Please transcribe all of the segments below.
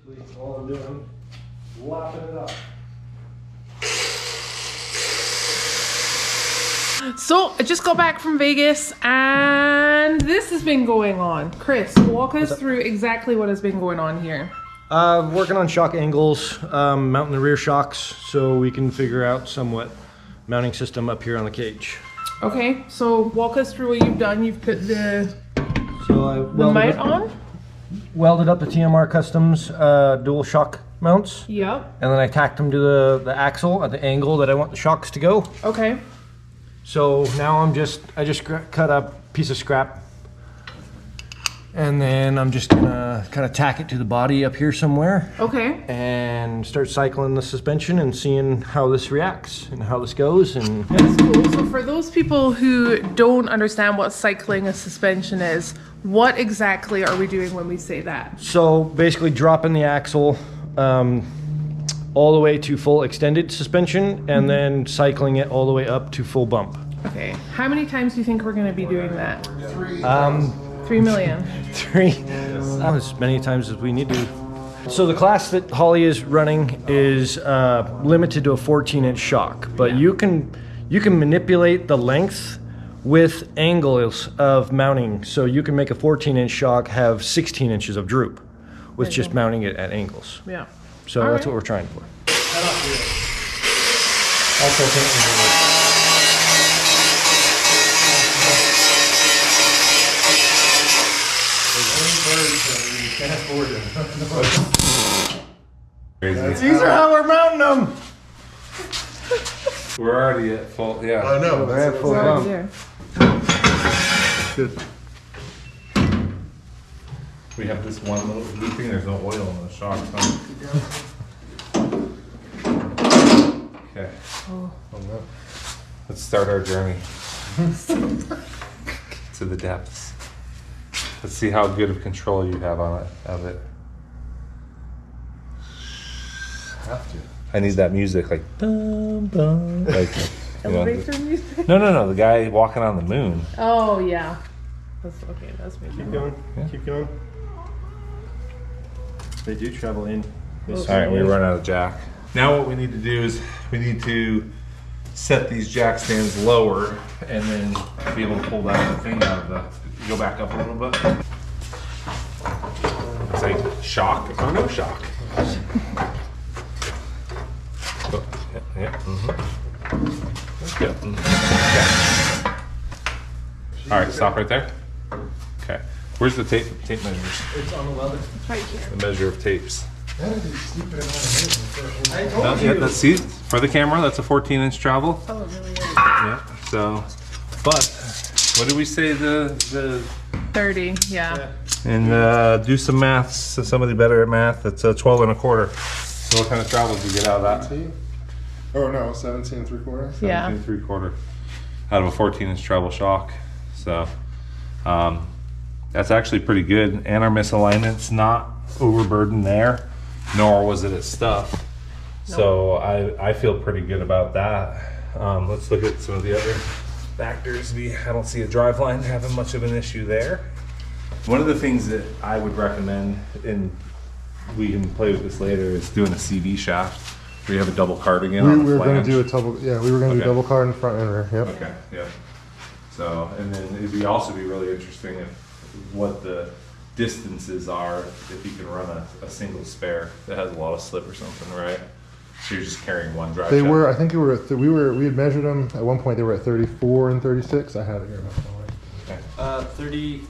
Basically, all I'm doing is lapping it up. So I just got back from Vegas and this has been going on. Chris, walk us through exactly what has been going on here. Working on shock angles, mounting the rear shocks so we can figure out somewhat mounting system up here on the cage. Okay, so walk us through what you've done. You've put the mount on? Welded up the TMR Customs dual shock mounts. Yep. And then I tacked them to the axle at the angle that I want the shocks to go. Okay. So now I just cut a piece of scrap. And then I'm just gonna kind of tack it to the body up here somewhere. Okay. And start cycling the suspension and seeing how this reacts and how this goes. And that's cool. So for those people who don't understand what cycling a suspension is, what exactly are we doing when we say that? So basically dropping the axle all the way to full extended suspension and then cycling it all the way up to full bump. Okay. How many times do you think we're gonna be doing that? 3 million. 3, as many times as we need to. So the class that Holly is running is limited to a 14-inch shock, but you can manipulate the length with angles of mounting. So you can make a 14-inch shock have 16 inches of droop with just mounting it at angles. Yeah. So that's what we're trying for. These are how we're mounting them. We're already at full, yeah. I know. We're at full We're bump. there. Good. We have this one little looping, there's no oil in the shocks, huh? Okay. Oh. Let's start our journey to the depths. Let's see how good of control you have on it, of it. Have to. I need that music, like bum bum, like you know, Elevator music? no, the guy walking on the moon. Oh yeah. That's okay. That's me. Keep going. Yeah. Keep going. They do travel in. All right, we run out of jack. Now what we need to do is we need to set these jack stands lower and then be able to pull that thing out of the. Go back up a little bit. It's like shock or no shock. Oh, yeah. All right, stop right there. Okay. Where's the tape measures? It's on the welder. Right here. The measure of tapes. I told No, yeah, that's see for the camera. That's a 14-inch travel. Oh, it really is. Yeah. So, but what did we say the 30. Yeah. and do some maths. So somebody better at math. That's 12 1/4. So what kind of travel did you get out of that? 17? Oh no, 17 3/4. Yeah. 17 3/4 out of a 14-inch treble shock. So that's actually pretty good. And our misalignment's not overburdened there, nor was it at stuff. So I feel pretty good about that. Let's look at some of the other factors. I don't see a drive line having much of an issue there. One of the things that I would recommend, and we can play with this later, is doing a CV shaft where you have a double cardigan on the We were going flange. to do a double. Yeah, we were going to do Okay. double card in front and rear. Yep. Okay, yeah. So, and then it'd also be really interesting if what the distances are if you can run a single spare that has a lot of slip or something, right? So you're just carrying one drive They shaft. were. I think it were. We had measured them at one point. They were at 34 and 36. I had it here. 30.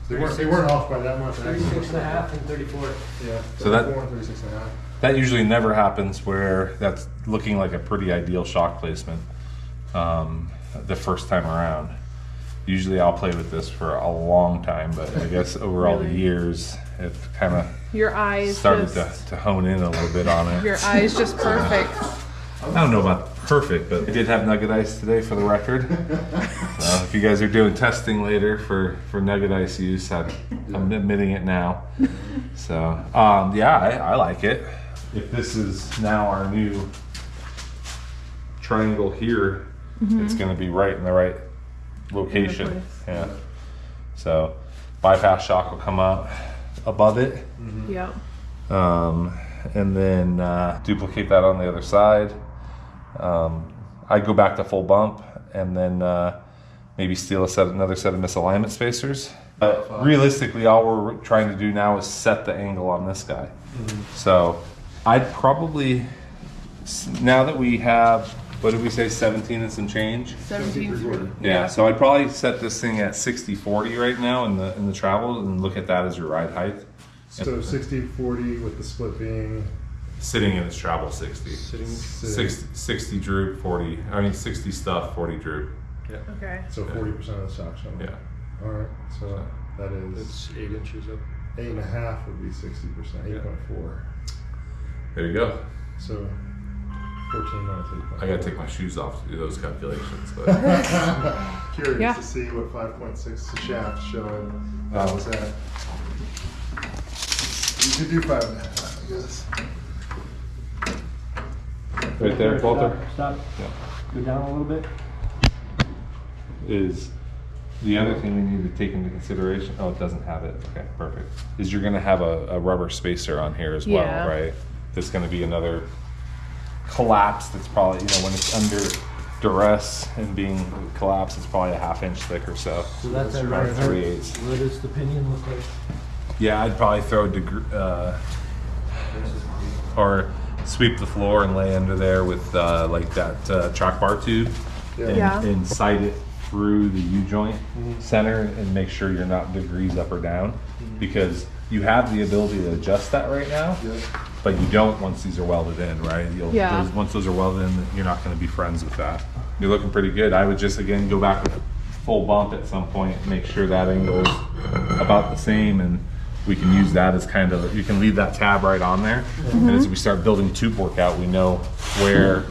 They weren't off by that much. 36 and a half and 34. Yeah. So that- 34 and 36 and a half. That usually never happens where that's looking like a pretty ideal shock placement the first time around. Usually I'll play with this for a long time, but I guess over all the Really? years, it kind of Your eyes started just. to hone in a little bit on it. Your eyes just perfect. I don't know about perfect, but I did have nugget ice today for the record. So if you guys are doing testing later for nugget ice use, I'm admitting it now. So yeah, I like it. If this is now our new triangle here, it's going to be right in the right location. place. Yeah. So bypass shock will come out above it. Yep. And then duplicate that on the other side. I'd go back to full bump and then maybe steal another set of misalignment spacers. But realistically, all we're trying to do now is set the angle on this guy. So I'd probably, now that we have, what did we say, 17 and some change? 17. Yeah, so I'd probably set this thing at 60-40 right now in the travel and look at that as your ride height. So 60-40 with the split being Sitting in its travel 60. Sitting. 60 droop, 40. I mean 60 stuff, 40 droop. Okay. so 40% of the shock showing. Yeah. All right. So that is It's 8 inches up. 8.5 would be 60%. 8.4. There you go. So 14 minus 8.4. I gotta take my shoes off to do those calculations, but Curious Yeah. to see what 5.6 shaft showing. Oh. That was at. You could do 5.5, I guess. right there, Walter, Stop. Yeah. Go down a little bit. is the other thing we need to take into consideration. Oh, it doesn't have it. Okay, perfect. Is you're gonna have a rubber spacer on here as well, Yeah. right? That's gonna be another collapse. That's probably, when it's under duress and being collapsed, it's probably a 1/2 inch thick or so. So that's at Or right 3/8. What does the pinion look like? Yeah, I'd probably throw or sweep the floor and lay under there with like that track bar tube and, Yeah. and sight it through the U-joint center and make sure you're not degrees up or down, because you have the ability to adjust that right now, but you don't once these are welded in, right? Yeah. Once those are welded in, you're not going to be friends with that. You're looking pretty good. I would just, again, go back with full bump at some point, make sure that angle is about the same, and we can use that as kind of, you can leave that tab right on there. And as we start building tube work out, we know where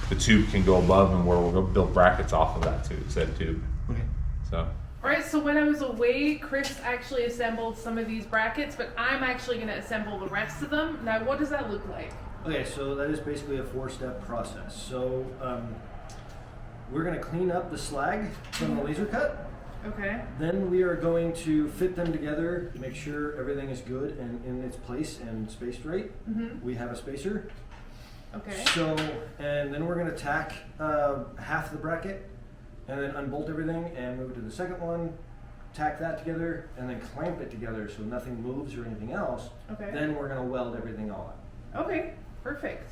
the tube can go above and where we're going to build brackets off of that tube, said tube. Okay. So, Alright, so when I was away, Chris actually assembled some of these brackets, but I'm actually going to assemble the rest of them. Now, what does that look like? Okay, so that is basically a 4-step process. So we're going to clean up the slag from the laser cut. Okay. Then we are going to fit them together, make sure everything is good and in its place and spaced right. We have a spacer. Okay. So, and then we're going to tack half the bracket and then unbolt everything and move it to the second one, tack that together, and then clamp it together so nothing moves or anything else. Okay. Then we're going to weld everything all up. Okay, perfect.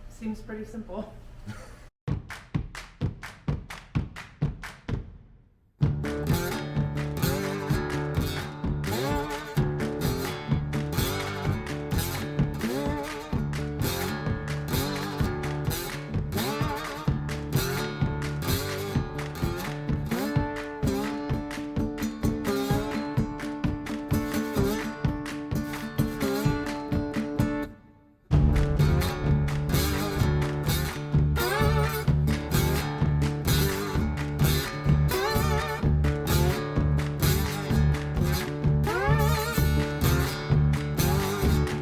Seems pretty simple.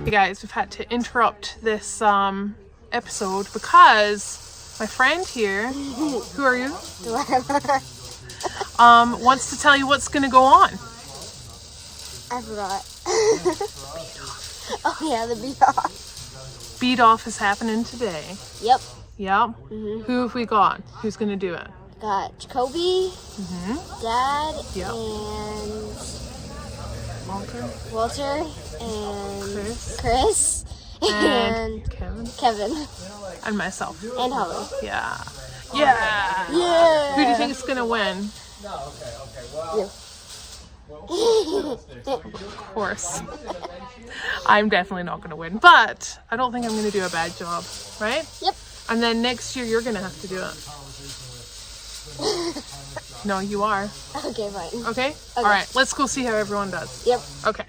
Hey guys, we've had to interrupt this episode because my friend here, who are you? Wants to tell you what's going to go on. I forgot. Oh yeah, the bead off. Bead off is happening today. Yep. Yep. Who have we got? Who's going to do it? Got Jacoby, Dad, Yep. and Walter Walter, and Chris. Chris, and and Kevin Kevin, and myself. and Holly. Yeah. Yeah. Yeah. Who do you think is going to win? You. Of course. I'm definitely not going to win, but I don't think I'm going to do a bad job, right? Yep. And then next year you're going to have to do it. No, you are. Okay, fine. Okay? All right, let's go see how everyone does. Yep. Okay.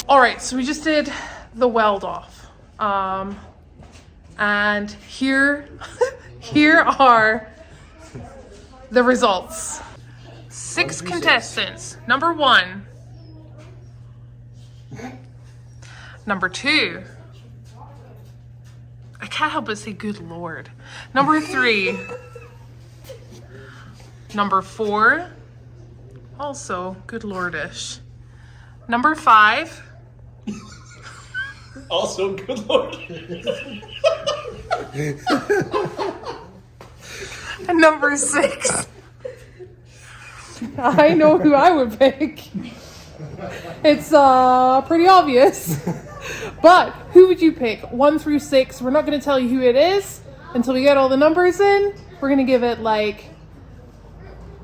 All right, so we just did the weld off. And here are the results. 6 contestants. Number 1. Number 2. I can't help but say good Lord. Number 3. Number 4. Also good Lordish. Number 5. Also, good Lord. And number 6. I know who I would pick. It's pretty obvious. But who would you pick? 1 through 6. We're not going to tell you who it is until we get all the numbers in. We're going to give it like,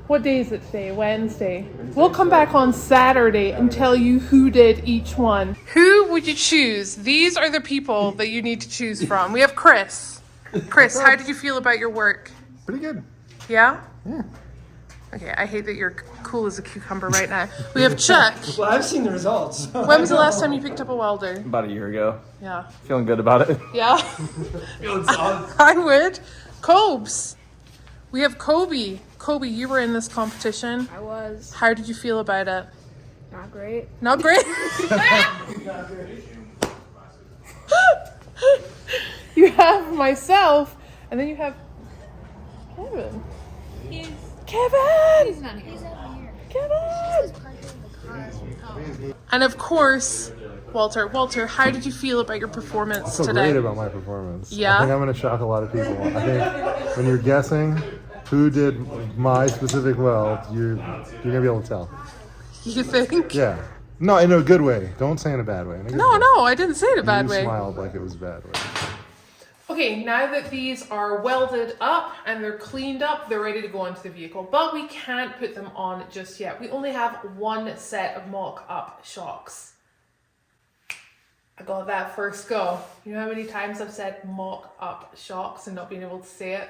what day is it today? Wednesday. We'll come back on Saturday and tell you who did each one. Who would you choose? These are the people that you need to choose from. We have Chris. Chris, how did you feel about your work? Pretty good. Yeah? Yeah. Okay, I hate that you're cool as a cucumber right now. We have Chuck. Well, I've seen the results. When was the last time you picked up a welder? About a year ago. Yeah. Feeling good about it. Yeah? Feeling solid. I would. Cobes. We have Kobe. Kobe, you were in this competition. I was How did you feel about it? not great. Not great? You have myself, and then you have Kevin. Kevin! He's not here. He's over here. Kevin! Oh. And of course, Walter. Walter, how did you feel about your performance I feel today? great about my performance. Yeah? I think I'm going to shock a lot of people. I think when you're guessing who did my specific weld, you're going to be able to tell. You think? Yeah. No, in a good way. Don't say in a bad way. In a good No, way. no, I didn't say it a bad You way. smiled like it was a bad way. Okay, now that these are welded up and they're cleaned up, they're ready to go onto the vehicle, but we can't put them on just yet. We only have 1 set of mock-up shocks. I got that first go. You know how many times I've said mock-up shocks and not being able to say it?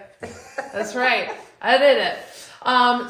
That's right, I did it.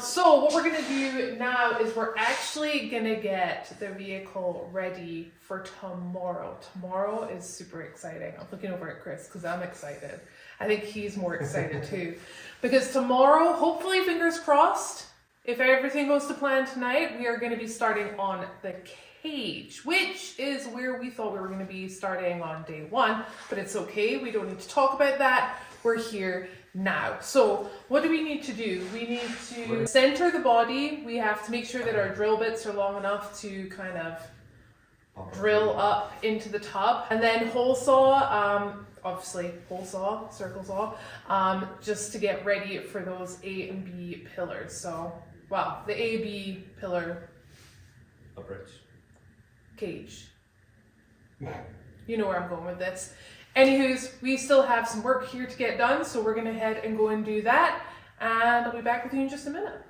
So what we're gonna do now is we're actually gonna get the vehicle ready for tomorrow. Tomorrow is super exciting. I'm looking over at Chris because I'm excited. I think he's more excited too. Because tomorrow, hopefully, fingers crossed, if everything goes to plan tonight, we are gonna be starting on the cage, which is where we thought we were gonna be starting on day 1, but it's okay. We don't need to talk about that. We're here now. So what do we need to do? We need to center the body. We have to make sure that our drill bits are long enough to kind of drill up into the tub, and then hole saw, obviously hole saw, circle saw, just to get ready for those A and B pillars. So, well, the A, B pillar Uprights. cage. You know where I'm going with this. Anywho's, we still have some work here to get done, so we're gonna head and go and do that, and I'll be back with you in just a minute.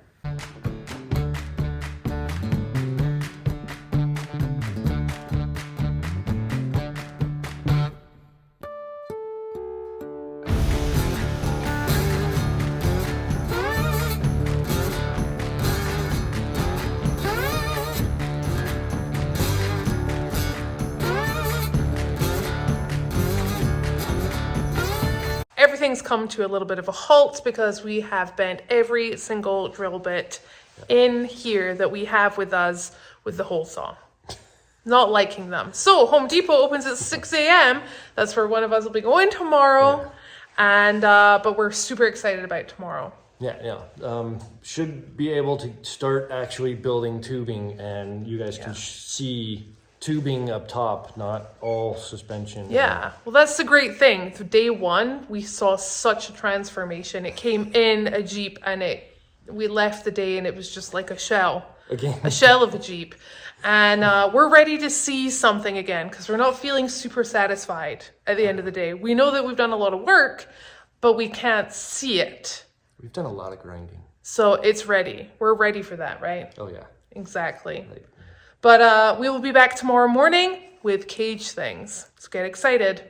Everything's come to a little bit of a halt because we have bent every single drill bit in here that we have with us with the hole saw. Not liking them. So Home Depot opens at 6 a.m. That's where one of us will be going tomorrow. And but we're super excited about tomorrow. Yeah. Should be able to start actually building tubing, and you guys can see tubing up top, not all suspension. Yeah, well, that's the great thing. So day 1, we saw such a transformation. It came in a Jeep, and we left the day, and it was just like a shell. Again. A shell of a Jeep. And we're ready to see something again, because we're not feeling super satisfied at the end of the day. We know that we've done a lot of work, but we can't see it. We've done a lot of grinding. So it's ready. We're ready for that, right? Oh yeah. Exactly. But we will be back tomorrow morning with cage things. Let's get excited.